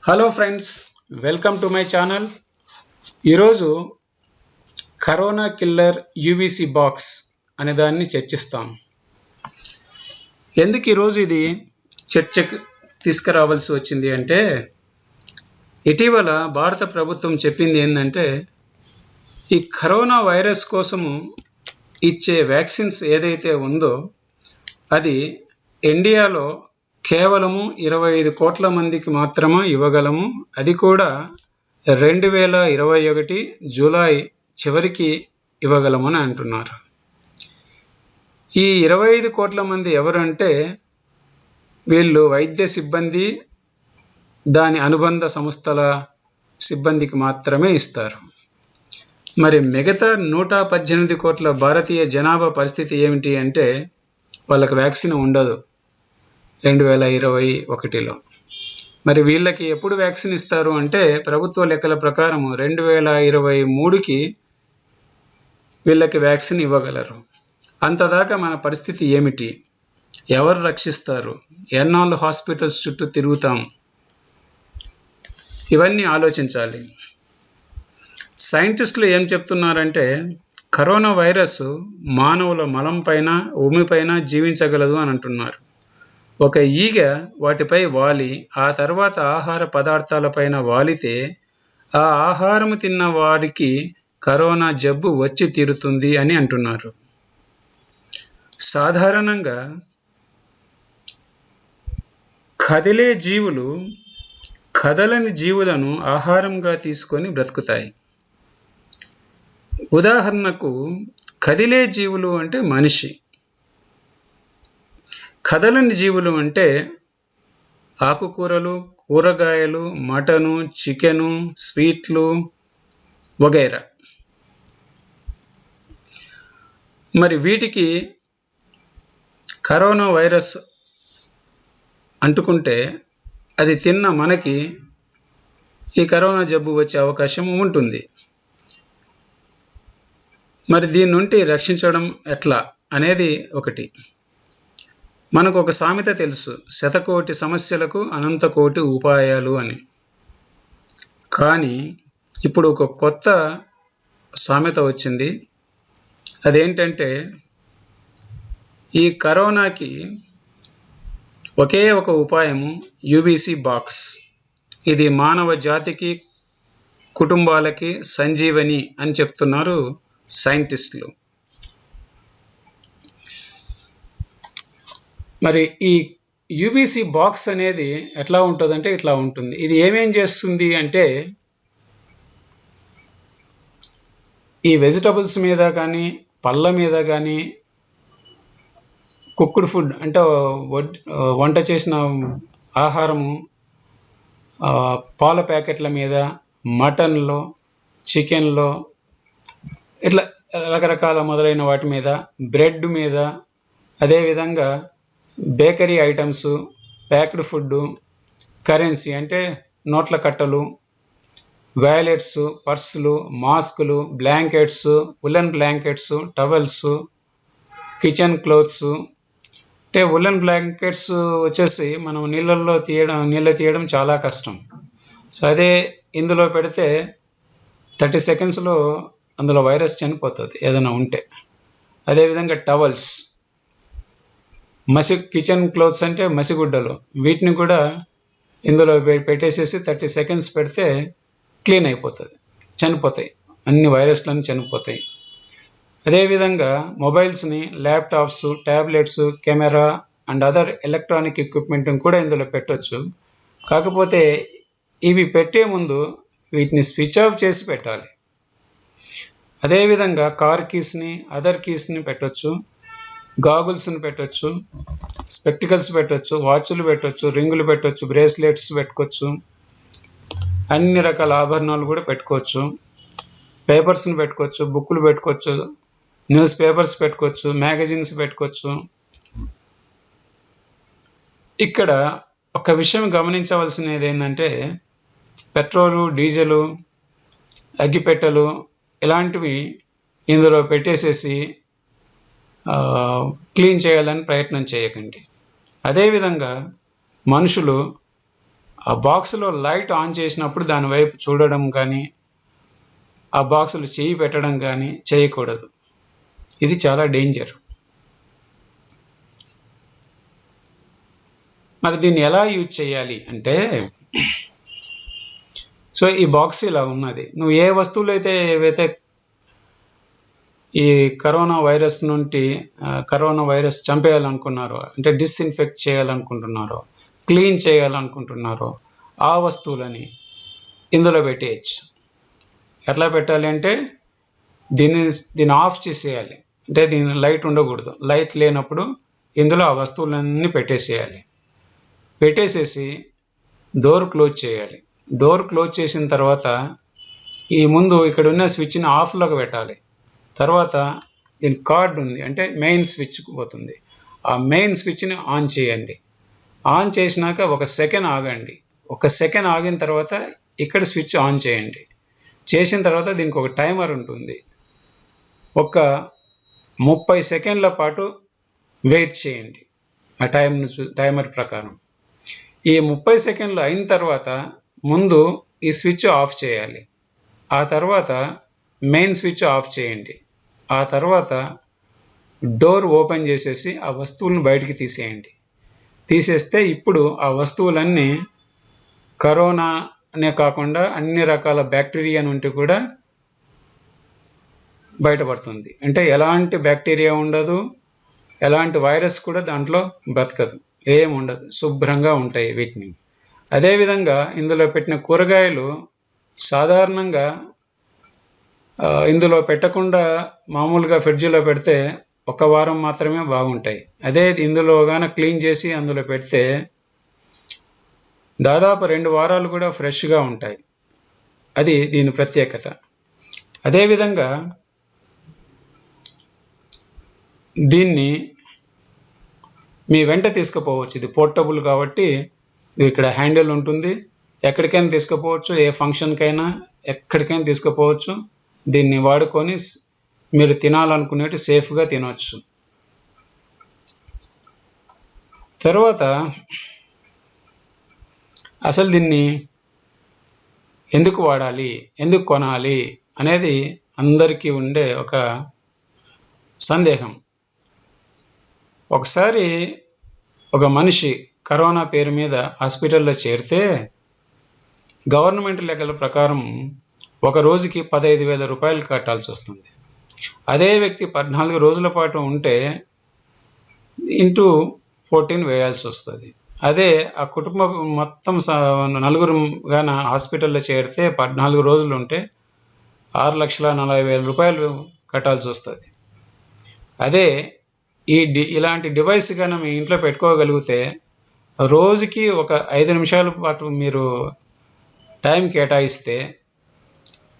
Hello friends, welcome to my channel. ఈరోజు corona killer UVC box అనే దాన్ని చర్చిస్తాం. ఎందుకు ఈరోజు ఇది చర్చకు తీసుకురావాల్సి వచ్చింది అంటే, ఇటీవల భారత ప్రభుత్వం చెప్పింది ఏంటంటే, ఈ కరోనా వైరస్ కోసము ఇచ్చే వ్యాక్సిన్స్ ఏదైతే ఉందో అది ఇండియాలో కేవలము 25 కోట్ల మందికి మాత్రమే ఇవ్వగలము. అది కూడా 2021 జూలై చివరికి ఇవ్వగలమని అంటున్నారు. ఈ 25 కోట్ల మంది ఎవరంటే, వీళ్ళు వైద్య సిబ్బంది, దాని అనుబంధ సంస్థల సిబ్బందికి మాత్రమే ఇస్తారు. మరి మిగతా 118 కోట్ల భారతీయ జనాభా పరిస్థితి ఏమిటి అంటే, వాళ్ళకి వ్యాక్సిన్ ఉండదు 2021లో. మరి వీళ్ళకి ఎప్పుడు వ్యాక్సిన్ ఇస్తారు అంటే, ప్రభుత్వ లెక్కల ప్రకారం 2023కి వీళ్ళకి వ్యాక్సిన్ ఇవ్వగలరు. అంతదాకా మన పరిస్థితి ఏమిటి? ఎవరు రక్షిస్తారు? ఎన్నాళ్ళు హాస్పిటల్స్ చుట్టూ తిరుగుతాం? ఇవన్నీ ఆలోచించాలి. సైంటిస్టులు ఏం చెప్తున్నారంటే, కరోనా వైరస్ మానవుల మలం పైన, ఉమిపైన జీవించగలదు అని అంటున్నారు. ఒక ఈగ వాటిపై వాలి ఆ తర్వాత ఆహార పదార్థాలపైన వాలితే ఆ ఆహారం తిన్న వారికి కరోనా జబ్బు వచ్చి తీరుతుంది అని అంటున్నారు. సాధారణంగా కదిలే జీవులు కదలని జీవులను ఆహారంగా తీసుకొని బ్రతుకుతాయి. ఉదాహరణకు కదిలే జీవులు అంటే మనిషి, కదలని జీవులు అంటే ఆకుకూరలు, కూరగాయలు, మటను, చికెను, స్వీట్లు వగైరా. మరి వీటికి కరోనా వైరస్ అంటుకుంటే అది తిన్న మనకి ఈ కరోనా జబ్బు వచ్చే అవకాశం ఉంటుంది. మరి దీని నుండి రక్షించడం ఎట్లా అనేది ఒకటి. మనకు ఒక సామెత తెలుసు, శతకోటి సమస్యలకు అనంత కోటి ఉపాయాలు అని. కానీ ఇప్పుడు ఒక కొత్త సామెత వచ్చింది. అదేంటంటే, ఈ కరోనాకి ఒకే ఒక ఉపాయము యూవీసీ బాక్స్. ఇది మానవ జాతికి, కుటుంబాలకి సంజీవని అని చెప్తున్నారు సైంటిస్టులు. మరి ఈ యూవీసీ బాక్స్ అనేది ఎట్లా ఉంటుందంటే ఇట్లా ఉంటుంది. ఇది ఏమేం చేస్తుంది అంటే, ఈ వెజిటబుల్స్ మీద కానీ, పళ్ళ మీద కానీ, కుక్డ్ ఫుడ్ అంటే వంట చేసిన ఆహారము, పాల ప్యాకెట్ల మీద, మటన్లో, చికెన్లో, ఇట్లా రకరకాల మొదలైన వాటి మీద, బ్రెడ్ మీద, అదేవిధంగా bakery items, packed food, currency అంటే నోట్ల కట్టలు, వ్యాలెట్స్, పర్సులు, మాస్కులు, blankets, woollen blankets, towels, kitchen clothes. అంటే ఉలెన్ బ్లాంకెట్స్ వచ్చేసి మనం నీళ్ళ తీయడం చాలా కష్టం. సో అదే ఇందులో పెడితే 30 సెకండ్స్లో అందులో వైరస్ చనిపోతుంది ఏదైనా ఉంటే. అదేవిధంగా టవల్స్, కిచెన్ క్లోత్స్ అంటే మసిగుడ్డలు, వీటిని కూడా ఇందులో పెట్టేసేసి 30 సెకండ్స్ పెడితే క్లీన్ అయిపోతుంది, చనిపోతాయి, అన్ని వైరస్లన్నీ చనిపోతాయి. అదేవిధంగా మొబైల్స్ని, laptops, tablets, camera and other electronic equipment కూడా ఇందులో పెట్టవచ్చు. కాకపోతే ఇవి పెట్టే ముందు వీటిని స్విచ్ ఆఫ్ చేసి పెట్టాలి. అదేవిధంగా కార్ కీస్ని, అదర్ కీస్ని పెట్టవచ్చు, గాగుల్స్ని పెట్టవచ్చు, స్పెక్టికల్స్ పెట్టవచ్చు, వాచ్లు పెట్టవచ్చు, రింగులు పెట్టవచ్చు, బ్రేస్లెట్స్ పెట్టుకోవచ్చు, అన్ని రకాల ఆభరణాలు కూడా పెట్టుకోవచ్చు, పేపర్స్ని పెట్టుకోవచ్చు, బుక్కులు పెట్టుకోవచ్చు, న్యూస్ పేపర్స్ పెట్టుకోవచ్చు, మ్యాగజైన్స్ పెట్టుకోవచ్చు. ఇక్కడ ఒక విషయం గమనించవలసినది ఏంటంటే, పెట్రోలు, డీజిలు, అగ్గిపెట్టెలు ఇలాంటివి ఇందులో పెట్టేసేసి క్లీన్ చేయాలని ప్రయత్నం చేయకండి. అదేవిధంగా మనుషులు ఆ బాక్స్లో లైట్ ఆన్ చేసినప్పుడు దాని వైపు చూడడం కానీ ఆ బాక్సులు చేయి పెట్టడం కానీ చేయకూడదు. ఇది చాలా డేంజర్. మరి దీన్ని ఎలా యూజ్ చేయాలి అంటే, సో ఈ బాక్స్ ఇలా ఉన్నది. నువ్వు ఏ వస్తువులు అయితే ఏవైతే ఈ కరోనా వైరస్ చంపేయాలనుకున్నారో, అంటే డిస్ఇన్ఫెక్ట్ చేయాలనుకుంటున్నారో, క్లీన్ చేయాలనుకుంటున్నారో ఆ వస్తువులని ఇందులో పెట్టేయచ్చు. ఎట్లా పెట్టాలి అంటే దీన్ని ఆఫ్ చేసేయాలి. అంటే దీని లైట్ ఉండకూడదు. లైట్ లేనప్పుడు ఇందులో ఆ వస్తువులన్నీ పెట్టేసేయాలి. పెట్టేసేసి డోర్ క్లోజ్ చేయాలి. డోర్ క్లోజ్ చేసిన తర్వాత ఈ ముందు ఇక్కడ ఉన్న స్విచ్ని ఆఫ్లోకి పెట్టాలి. తర్వాత దీని కార్డ్ ఉంది, అంటే మెయిన్ స్విచ్ పోతుంది. ఆ మెయిన్ స్విచ్ని ఆన్ చేయండి. ఆన్ చేసినాక 1 సెకండ్ ఆగండి. 1 సెకండ్ ఆగిన తర్వాత ఇక్కడ స్విచ్ ఆన్ చేయండి. చేసిన తర్వాత దీనికి ఒక టైమర్ ఉంటుంది. ఒక 30 సెకండ్ల పాటు వెయిట్ చేయండి ఆ టైమర్ ప్రకారం. ఈ 30 సెకండ్లు అయిన తర్వాత ముందు ఈ స్విచ్ ఆఫ్ చేయాలి. ఆ తర్వాత మెయిన్ స్విచ్ ఆఫ్ చేయండి. ఆ తర్వాత డోర్ ఓపెన్ చేసేసి ఆ వస్తువులను బయటికి తీసేయండి. తీసేస్తే ఇప్పుడు ఆ వస్తువులన్నీ కరోనా అనే కాకుండా అన్ని రకాల బ్యాక్టీరియా నుండి కూడా బయటపడుతుంది. అంటే ఎలాంటి బ్యాక్టీరియా ఉండదు, ఎలాంటి వైరస్ కూడా దాంట్లో బ్రతకదు, ఏం ఉండదు, శుభ్రంగా ఉంటాయి వీటిని. అదేవిధంగా ఇందులో పెట్టిన కూరగాయలు సాధారణంగా ఇందులో పెట్టకుండా మామూలుగా ఫ్రిడ్జ్లో పెడితే 1 వారం మాత్రమే బాగుంటాయి. అదే ఇందులో గాన క్లీన్ చేసి అందులో పెడితే దాదాపు 2 వారాలు కూడా ఫ్రెష్గా ఉంటాయి. అది దీని ప్రత్యేకత. అదేవిధంగా దీన్ని మీ వెంట తీసుకుపోవచ్చు. ఇది పోర్టబుల్ కాబట్టి ఇక్కడ హ్యాండిల్ ఉంటుంది. ఎక్కడికైనా తీసుకుపోవచ్చు, ఏ ఫంక్షన్కైనా ఎక్కడికైనా తీసుకుపోవచ్చు. దీన్ని వాడుకొని మీరు తినాలనుకునేటి సేఫ్గా తినవచ్చు. తర్వాత అసలు దీన్ని ఎందుకు వాడాలి, ఎందుకు కొనాలి అనేది అందరికీ ఉండే ఒక సందేహం. ఒకసారి ఒక మనిషి కరోనా పేరు మీద హాస్పిటల్లో చేరితే గవర్నమెంట్ లెక్కల ప్రకారం ఒక రోజుకి 15,000 రూపాయలు కట్టాల్సి వస్తుంది. అదే వ్యక్తి 14 రోజుల పాటు ఉంటే ఇంటూ 14 వేయాల్సి వస్తుంది. అదే ఆ కుటుంబం మొత్తం 4 గాన హాస్పిటల్లో చేరితే 14 రోజులు ఉంటే 6,40,000 రూపాయలు కట్టాల్సి వస్తుంది. అదే ఇలాంటి డివైస్ కానీ మీ ఇంట్లో పెట్టుకోగలిగితే రోజుకి ఒక 5 నిమిషాల పాటు మీరు టైం కేటాయిస్తే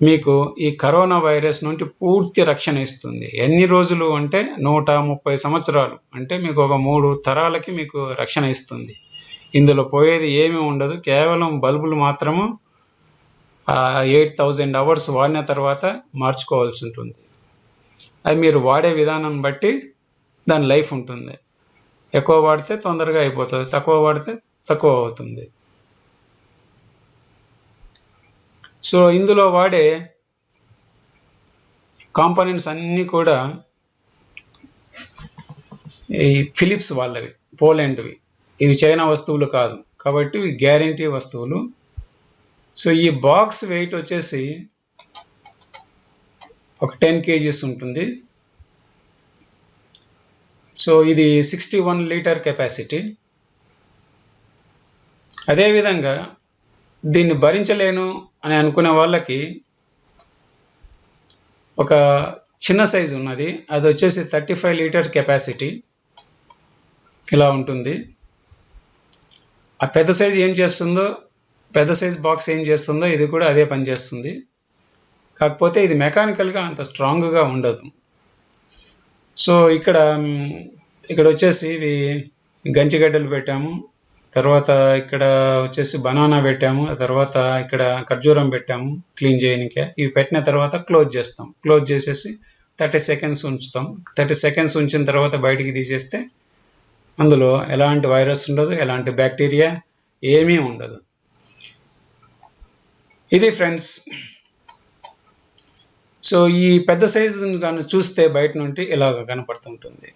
మీకు ఈ కరోనా వైరస్ నుండి పూర్తి రక్షణ ఇస్తుంది. ఎన్ని రోజులు అంటే 130 సంవత్సరాలు, అంటే మీకు ఒక 3 తరాలకి మీకు రక్షణ ఇస్తుంది. ఇందులో పోయేది ఏమీ ఉండదు. కేవలం బల్బులు మాత్రము 8,000 అవర్స్ వాడిన తర్వాత మార్చుకోవాల్సి ఉంటుంది. అది మీరు వాడే విధానం బట్టి దాని లైఫ్ ఉంటుంది. ఎక్కువ వాడితే తొందరగా అయిపోతుంది, తక్కువ వాడితే తక్కువ అవుతుంది. సో ఇందులో వాడే కాంపోనెంట్స్ అన్నీ కూడా ఈ ఫిలిప్స్ వాళ్ళవి, పోలాండ్వి. ఇవి చైనా వస్తువులు కాదు కాబట్టి ఇవి గ్యారంటీ వస్తువులు. సో ఈ బాక్స్ వెయిట్ వచ్చేసి ఒక 10 kgs ఉంటుంది. సో ఇది 61 లీటర్ కెపాసిటీ. అదేవిధంగా దీన్ని భరించలేను అని అనుకునే వాళ్ళకి ఒక చిన్న సైజు ఉన్నది, అది వచ్చేసి 35 లీటర్ కెపాసిటీ ఇలా ఉంటుంది. ఆ పెద్ద సైజు ఏం చేస్తుందో, పెద్ద సైజ్ బాక్స్ ఏం చేస్తుందో ఇది కూడా అదే పని చేస్తుంది. కాకపోతే ఇది మెకానికల్గా అంత స్ట్రాంగ్గా ఉండదు. సో ఇక్కడ వచ్చేసి ఇవి గంచిగడ్డలు పెట్టాము, తర్వాత ఇక్కడ వచ్చేసి బనానా పెట్టాము, తర్వాత ఇక్కడ ఖర్జూరం పెట్టాము క్లీన్ చేయడానికే. ఇవి పెట్టిన తర్వాత క్లోజ్ చేస్తాం. క్లోజ్ చేసేసి 30 సెకండ్స్ ఉంచుతాం. 30 సెకండ్స్ ఉంచిన తర్వాత బయటికి తీసేస్తే అందులో ఎలాంటి వైరస్ ఉండదు, ఎలాంటి బ్యాక్టీరియా ఏమీ ఉండదు. ఇది ఫ్రెండ్స్. సో ఈ పెద్ద సైజు కానీ చూస్తే బయట నుండి ఇలాగ కనపడుతుంటుంది.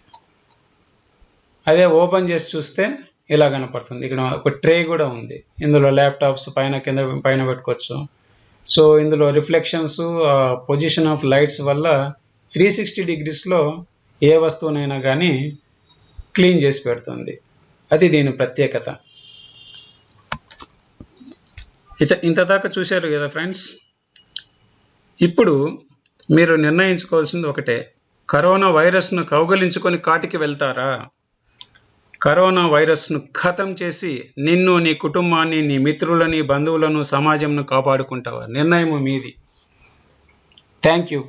అదే ఓపెన్ చేసి చూస్తే ఇలా కనపడుతుంది. ఇక్కడ ఒక ట్రే కూడా ఉంది. ఇందులో ల్యాప్టాప్స్ పైన పెట్టుకోవచ్చు. సో ఇందులో రిఫ్లెక్షన్స్, పొజిషన్ ఆఫ్ లైట్స్ వల్ల 360 degreesలో ఏ వస్తువునైనా కానీ క్లీన్ చేసి పెడుతుంది. అది దీని ప్రత్యేకత. ఇంత దాకా చూశారు కదా ఫ్రెండ్స్. ఇప్పుడు మీరు నిర్ణయించుకోవాల్సింది ఒకటే, కరోనా వైరస్ను కౌగలించుకొని కాటికి వెళ్తారా? కరోనా వైరస్ను ఖతం చేసి నిన్ను, నీ కుటుంబాన్ని, నీ మిత్రులని, బంధువులను, సమాజంను కాపాడుకుంటావా? నిర్ణయం మీది. Thank you.